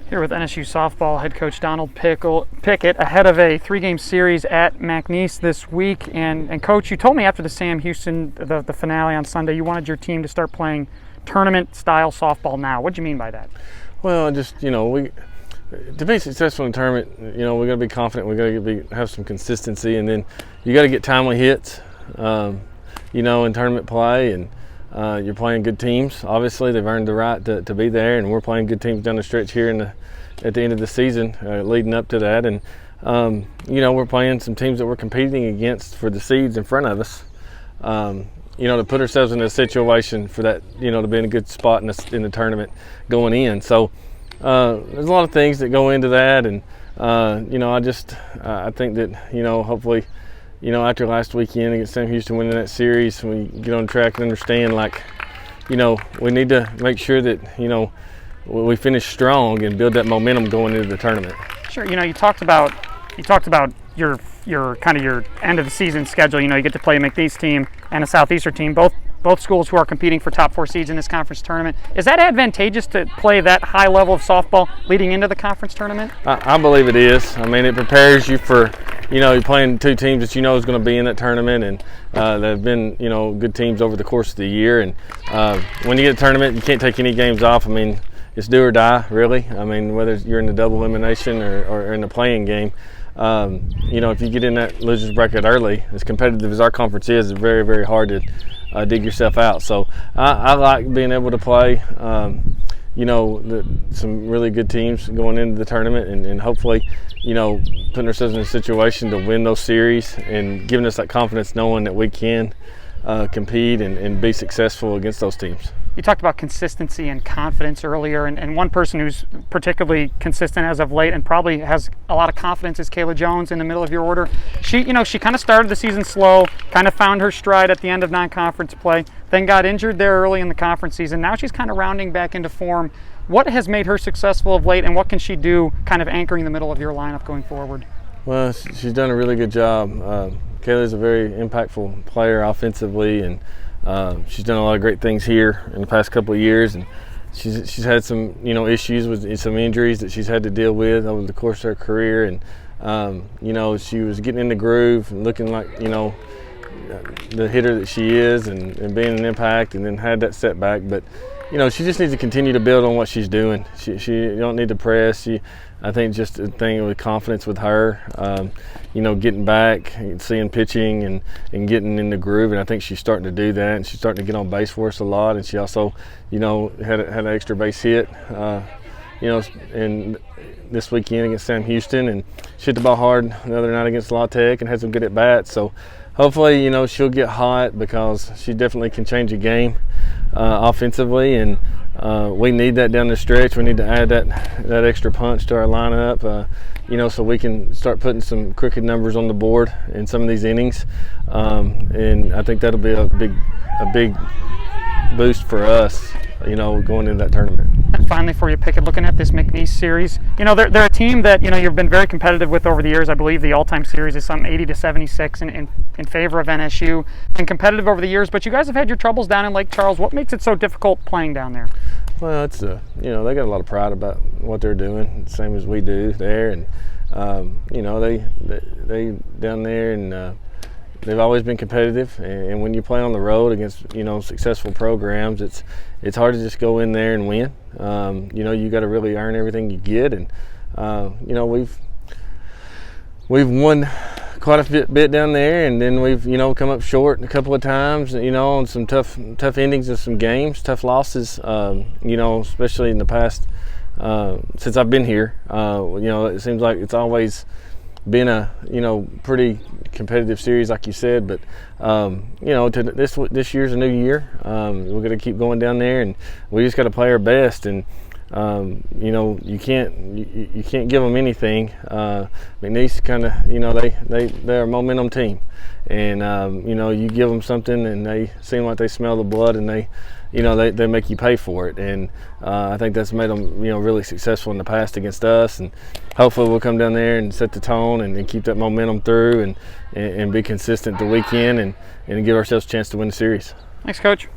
Here with NSU softball head coach Donald Pickett ahead of a 3-game series at McNeese this week. And Coach, you told me after the Sam Houston, the finale on Sunday, you wanted your team to start playing tournament-style softball now. What do you mean by that? Well, just, to be successful in the tournament, we got to be confident. We got to have some consistency, and then you got to get timely hits, in tournament play. And you're playing good teams. Obviously, they've earned the right to be there, and we're playing good teams down the stretch here at the end of the season, leading up to that. And we're playing some teams that we're competing against for the seeds in front of us. To put ourselves in a situation for that, to be in a good spot in the tournament going in. So there's a lot of things that go into that, and I think that hopefully. After last weekend against Sam Houston winning that series, we get on track and understand, we need to make sure that, we finish strong and build that momentum going into the tournament. Sure. You talked about your kind of your end of the season schedule. You get to play a McNeese team and a Southeastern team, both schools who are competing for top 4 seeds in this conference tournament. Is that advantageous to play that high level of softball leading into the conference tournament? I believe it is. I mean, it prepares you for, you're playing 2 teams that is going to be in that tournament, and they've been, good teams over the course of the year. And when you get a tournament, you can't take any games off. I mean, it's do or die, really. I mean, whether you're in the double elimination or in the playing game. If you get in that loser's bracket early, as competitive as our conference is, it's very, very hard to dig yourself out. So I like being able to play, some really good teams going into the tournament, and hopefully, putting ourselves in a situation to win those series and giving us that confidence knowing that we can compete and be successful against those teams. You talked about consistency and confidence earlier, and one person who's particularly consistent as of late and probably has a lot of confidence is Kayla Jones in the middle of your order. She kind of started the season slow, kind of found her stride at the end of non-conference play, then got injured there early in the conference season. Now she's kind of rounding back into form. What has made her successful of late, and what can she do kind of anchoring the middle of your lineup going forward? Well, she's done a really good job. Kayla's a very impactful player offensively, and she's done a lot of great things here in the past couple of years, and she's had some issues with some injuries that she's had to deal with over the course of her career, and she was getting in the groove and looking like the hitter that she is, and being an impact, and then had that setback. But she just needs to continue to build on what she's doing. She don't need to press. I think just a thing with confidence with her, getting back, seeing pitching and getting in the groove, and I think she's starting to do that, and she's starting to get on base for us a lot, and she also, had an extra base hit, and this weekend against Sam Houston, and she hit the ball hard the other night against La Tech and had some good at bats. So hopefully, she'll get hot, because she definitely can change a game offensively, and we need that down the stretch. We need to add that extra punch to our lineup, so we can start putting some crooked numbers on the board in some of these innings, and I think that'll be a big boost for us, going into that tournament. And finally, for you, Pickett, looking at this McNeese series, they're a team that you've been very competitive with over the years. I believe the all-time series is some 80-76 in favor of NSU, and competitive over the years. But you guys have had your troubles down in Lake Charles. What makes it so difficult playing down there? Well, it's they got a lot of pride about what they're doing, same as we do there, and they down there, and they've always been competitive. And when you play on the road against successful programs, it's hard to just go in there and win. You got to really earn everything you get, and we've won quite a bit down there, and then we've come up short a couple of times, on some tough endings of some games, tough losses, especially in the past since I've been here. It seems like it's always been a pretty competitive series, like you said, but this year's a new year. We're going to keep going down there, and we just got to play our best, and you can't give them anything. McNeese kind of they're a momentum team, and you give them something, and they seem like they smell the blood, and they make you pay for it. And I think that's made them really successful in the past against us, and hopefully we'll come down there and set the tone and keep that momentum through, and be consistent the weekend, and give ourselves a chance to win the series. Thanks, Coach.